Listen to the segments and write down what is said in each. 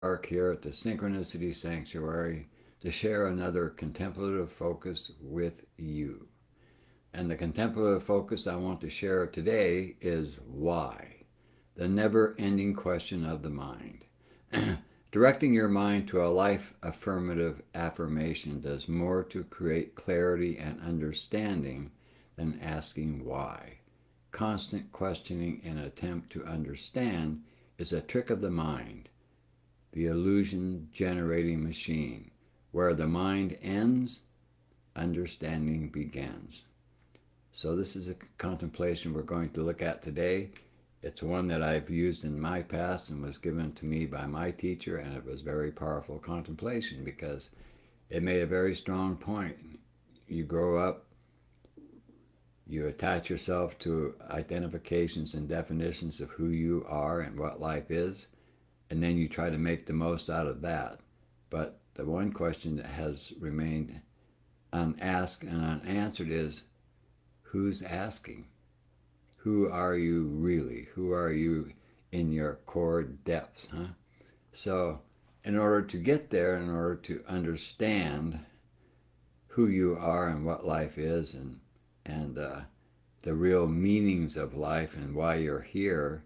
Clarke here at the Synchronicity Sanctuary to share another contemplative focus with you. And the contemplative focus I want to share today is why, the never ending question of the mind. Directing your mind to a life affirmative affirmation does more to create clarity and understanding than asking why. Constant questioning in an attempt to understand is a trick of the mind, the illusion generating machine. Where the mind ends, understanding begins. So, this is a contemplation we're going to look at today. It's one that I've used in my past and was given to me by my teacher, and it was very powerful contemplation because it made a very strong point. You grow up, you attach yourself to identifications and definitions of who you are and what life is, and then you try to make the most out of that. But the one question that has remained unasked and unanswered is, who's asking? Who are you really? Who are you in your core depths? So, in order to get there, in order to understand who you are and what life is, and the real meanings of life and why you're here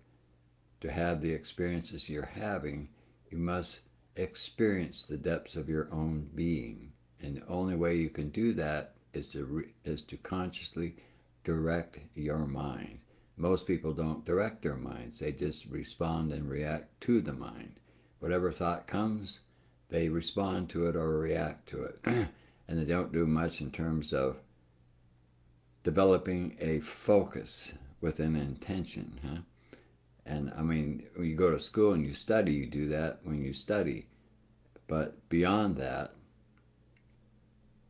to have the experiences you're having, you must experience the depths of your own being. And the only way you can do that is to consciously direct your mind. Most people don't direct their minds, they just respond and react to the mind. Whatever thought comes, they respond to it or react to it. And they don't do much in terms of developing a focus with an intention. And I mean, when you go to school and you study, you do that when you study. But beyond that,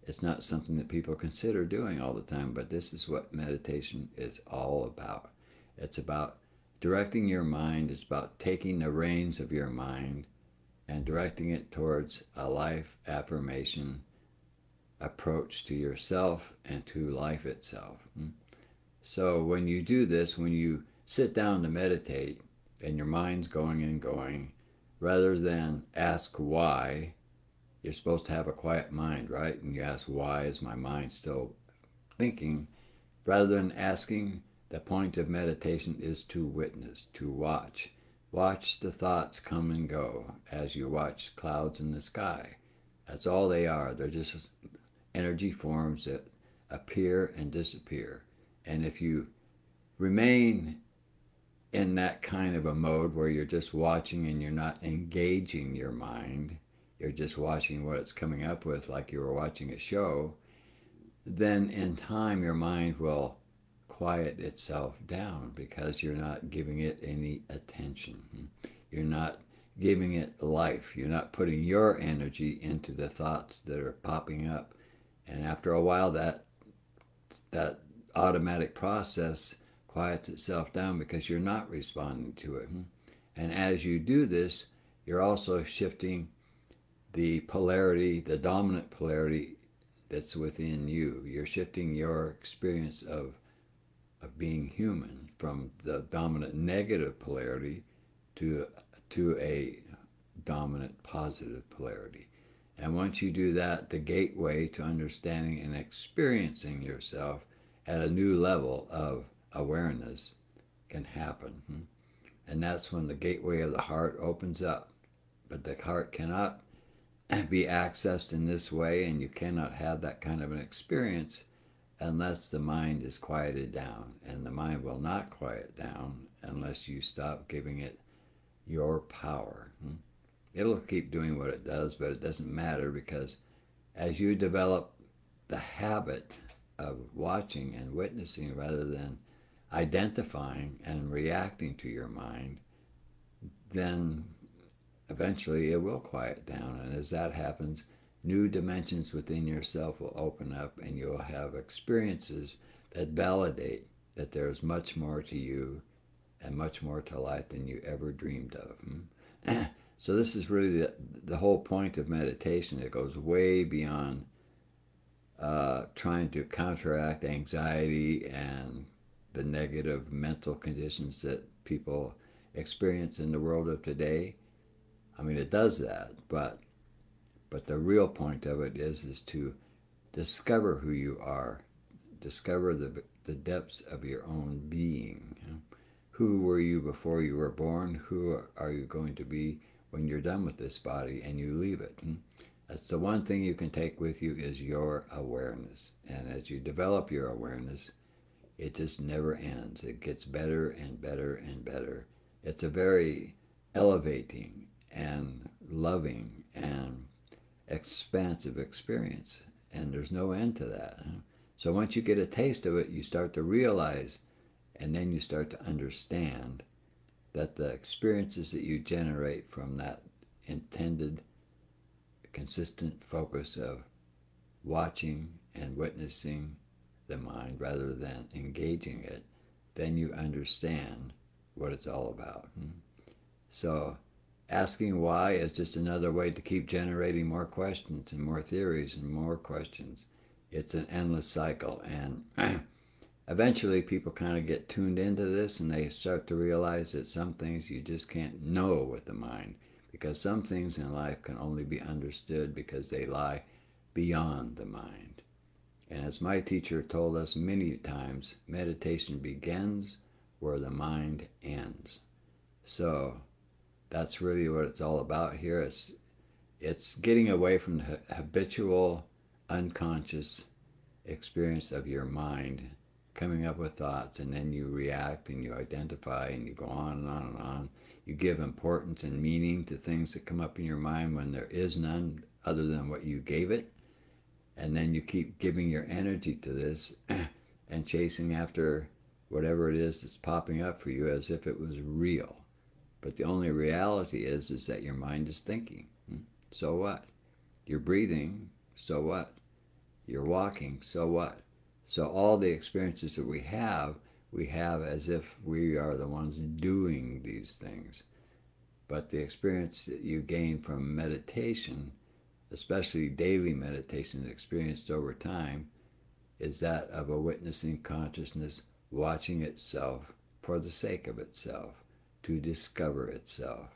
it's not something that people consider doing all the time. But this is what meditation is all about. It's about directing your mind, it's about taking the reins of your mind and directing it towards a life affirmation approach to yourself and to life itself. So when you do this, when you sit down to meditate and your mind's going and going, rather than ask why, you're supposed to have a quiet mind, right? And you ask, why is my mind still thinking? Rather than asking, the point of meditation is to witness, to watch. Watch the thoughts come and go as you watch clouds in the sky. That's all they are. They're just energy forms that appear and disappear. And if you remain in that kind of a mode where you're just watching and you're not engaging your mind, you're just watching what it's coming up with like you were watching a show, then in time your mind will quiet itself down because you're not giving it any attention. You're not giving it life. You're not putting your energy into the thoughts that are popping up. And after a while, that automatic process quiets itself down because you're not responding to it. And as you do this, you're also shifting the polarity, the dominant polarity that's within you. You're shifting your experience of being human from the dominant negative polarity to a dominant positive polarity. And once you do that, the gateway to understanding and experiencing yourself at a new level of awareness can happen. And that's when the gateway of the heart opens up. But the heart cannot be accessed in this way, and you cannot have that kind of an experience unless the mind is quieted down. And the mind will not quiet down unless you stop giving it your power. It'll keep doing what it does, but it doesn't matter because as you develop the habit of watching and witnessing rather than identifying and reacting to your mind, then eventually it will quiet down. And as that happens, new dimensions within yourself will open up and you'll have experiences that validate that there's much more to you and much more to life than you ever dreamed of. So this is really the whole point of meditation. It goes way beyond trying to counteract anxiety and the negative mental conditions that people experience in the world of today. I mean, it does that, but the real point of it is to discover who you are, discover the depths of your own being. You know? Who were you before you were born? Who are you going to be when you're done with this body and you leave it? That's the one thing you can take with you is your awareness. And as you develop your awareness, it just never ends. It gets better and better and better. It's a very elevating and loving and expansive experience, and there's no end to that. So once you get a taste of it, you start to realize, and then you start to understand that the experiences that you generate from that intended, consistent focus of watching and witnessing the mind rather than engaging it, then you understand what it's all about. So asking why is just another way to keep generating more questions and more theories and more questions. It's an endless cycle. And eventually people kind of get tuned into this and they start to realize that some things you just can't know with the mind, because some things in life can only be understood because they lie beyond the mind. And as my teacher told us many times, meditation begins where the mind ends. So that's really what it's all about here. It's getting away from the habitual, unconscious experience of your mind, coming up with thoughts, and then you react and you identify and you go on and on and on. You give importance and meaning to things that come up in your mind when there is none other than what you gave it. And then you keep giving your energy to this and chasing after whatever it is that's popping up for you as if it was real. But the only reality is that your mind is thinking. So what? You're breathing. So what? You're walking. So what? So all the experiences that we have as if we are the ones doing these things. But the experience that you gain from meditation, especially daily meditation experienced over time, is that of a witnessing consciousness watching itself for the sake of itself, to discover itself,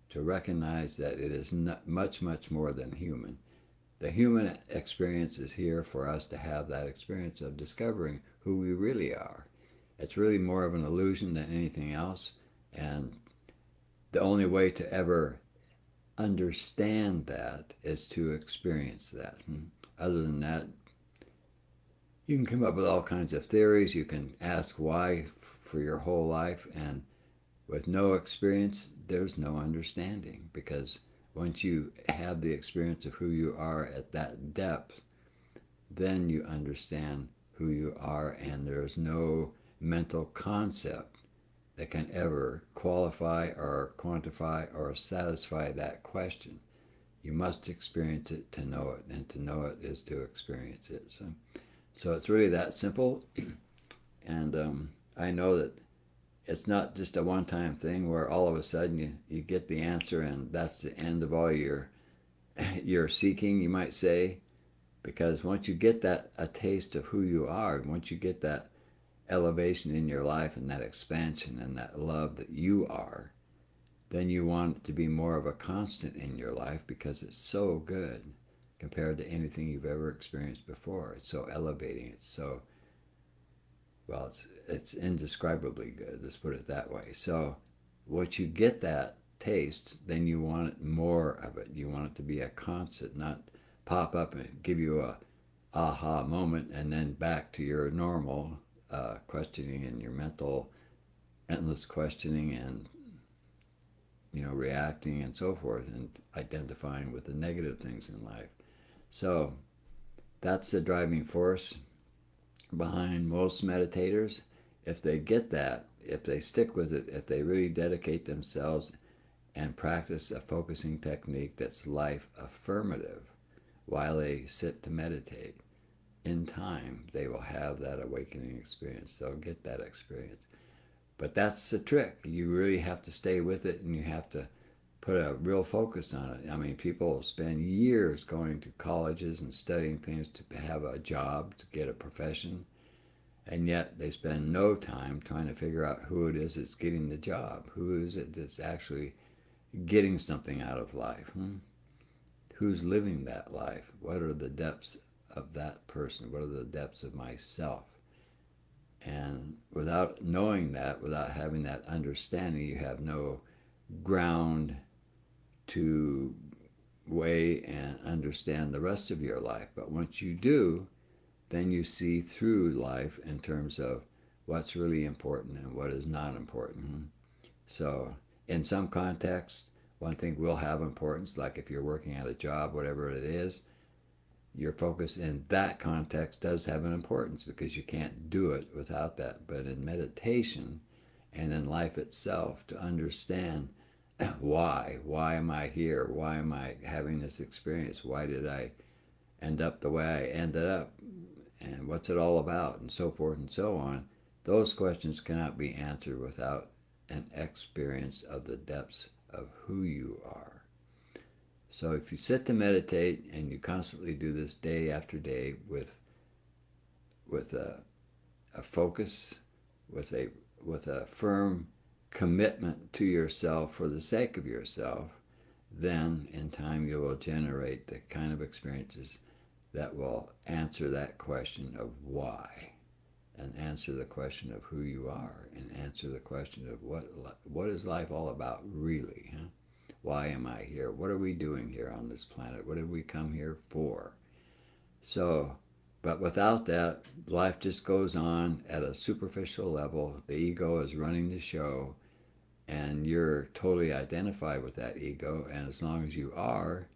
to recognize that it is not much, much more than human. The human experience is here for us to have that experience of discovering who we really are. It's really more of an illusion than anything else, and the only way to ever understand that is to experience that. Other than that, you can come up with all kinds of theories. You can ask why for your whole life, and with no experience, there's no understanding, because once you have the experience of who you are at that depth, then you understand who you are, and there's no mental concept that can ever qualify or quantify or satisfy that question. You must experience it to know it, and to know it is to experience it. So it's really that simple. And I know that it's not just a one-time thing where all of a sudden you get the answer and that's the end of all your seeking, you might say. Because once you get that a taste of who you are, once you get that elevation in your life and that expansion and that love that you are, then you want it to be more of a constant in your life, because it's so good compared to anything you've ever experienced before. It's so elevating. It's so, well, it's indescribably good. Let's put it that way. So once you get that taste, then you want it more of it. You want it to be a constant, not pop up and give you a aha moment and then back to your normal questioning and your mental endless questioning and reacting and so forth, and identifying with the negative things in life. So that's the driving force behind most meditators. If they get that, if they stick with it, if they really dedicate themselves and practice a focusing technique that's life affirmative while they sit to meditate, in time they will have that awakening experience. They'll get that experience. But that's the trick. You really have to stay with it, and you have to put a real focus on it. I mean, people spend years going to colleges and studying things to have a job, to get a profession, and yet they spend no time trying to figure out who it is that's getting the job. Who is it that's actually getting something out of life? Who's living that life? What are the depths of that person? What are the depths of myself? And without knowing that, without having that understanding, you have no ground to weigh and understand the rest of your life. But once you do, then you see through life in terms of what's really important and what is not important. So, in some contexts, one thing will have importance, like if you're working at a job, whatever it is, your focus in that context does have an importance because you can't do it without that. But in meditation and in life itself, to understand why am I here? Why am I having this experience? Why did I end up the way I ended up? And what's it all about? And so forth and so on. Those questions cannot be answered without an experience of the depths of who you are. So if you sit to meditate and you constantly do this day after day with a focus, with a firm commitment to yourself for the sake of yourself, then in time you will generate the kind of experiences that will answer that question of why, and answer the question of who you are, and answer the question of what is life all about really, huh? Why am I here? What are we doing here on this planet? What did we come here for? So, but without that, life just goes on at a superficial level. The ego is running the show, and you're totally identified with that ego. And as long as you are,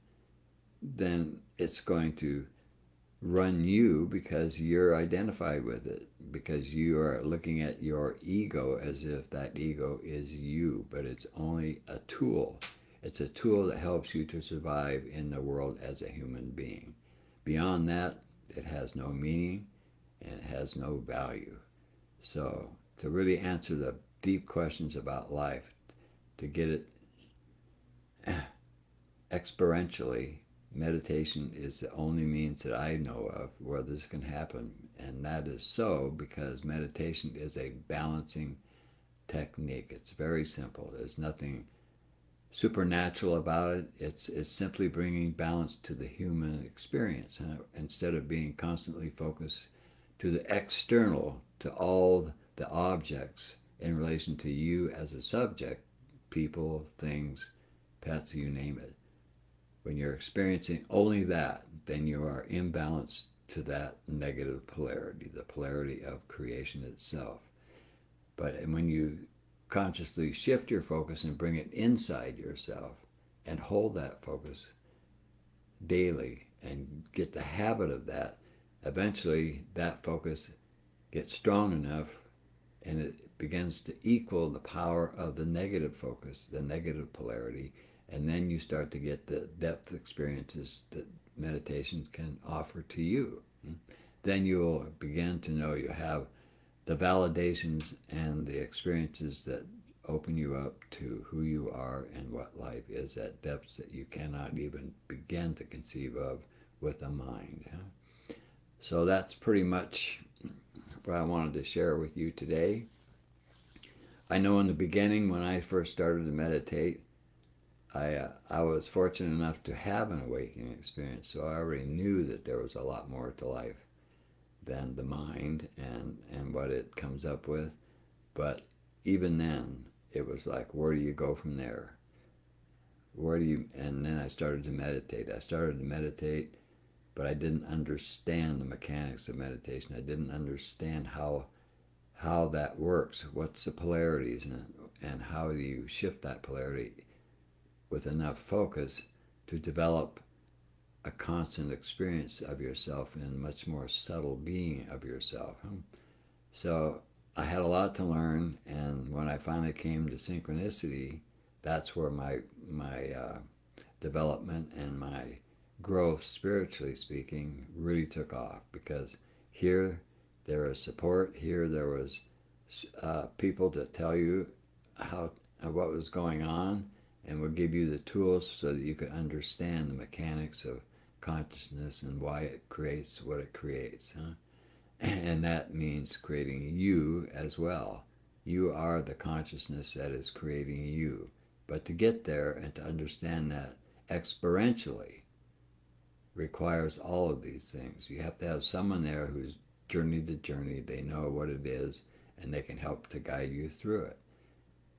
then it's going to run you because you're identified with it, because you are looking at your ego as if that ego is you, but it's only a tool. It's a tool that helps you to survive in the world as a human being. Beyond that, it has no meaning and it has no value. So, to really answer the deep questions about life, to get it experientially, meditation is the only means that I know of where this can happen. And that is so because meditation is a balancing technique. It's very simple. There's nothing supernatural about it. It's simply bringing balance to the human experience, instead of being constantly focused to the external, to all the objects in relation to you as a subject, people, things, pets, you name it. When you're experiencing only that, then you are imbalanced to that negative polarity, the polarity of creation itself. But when you consciously shift your focus and bring it inside yourself and hold that focus daily and get the habit of that, eventually that focus gets strong enough and it begins to equal the power of the negative focus, the negative polarity, and then you start to get the depth experiences that meditation can offer to you. Then you will begin to know you have the validations and the experiences that open you up to who you are and what life is at depths that you cannot even begin to conceive of with a mind. So that's pretty much what I wanted to share with you today. I know in the beginning when I first started to meditate, I was fortunate enough to have an awakening experience, so I already knew that there was a lot more to life than the mind and what it comes up with. But even then, it was like, where do you go from there? And then I started to meditate. But I didn't understand the mechanics of meditation. I didn't understand how that works. What's the polarities and how do you shift that polarity with enough focus to develop a constant experience of yourself and much more subtle being of yourself. So I had a lot to learn, and when I finally came to synchronicity, that's where my development and my growth, spiritually speaking, really took off, because here there was support. Here there was people to tell you what was going on, and would give you the tools so that you could understand the mechanics of consciousness and why it creates what it creates. And that means creating you as well. You are the consciousness that is creating you. But to get there and to understand that experientially requires all of these things. You have to have someone there who's journeyed the journey, they know what it is, and they can help to guide you through it.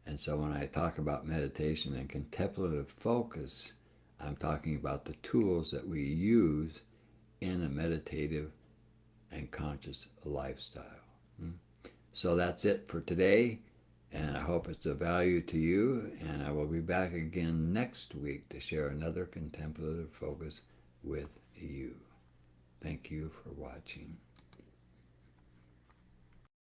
And so when I talk about meditation and contemplative focus, I'm talking about the tools that we use in a meditative and conscious lifestyle. So that's it for today, and I hope it's of value to you, and I will be back again next week to share another contemplative focus with you. Thank you for watching.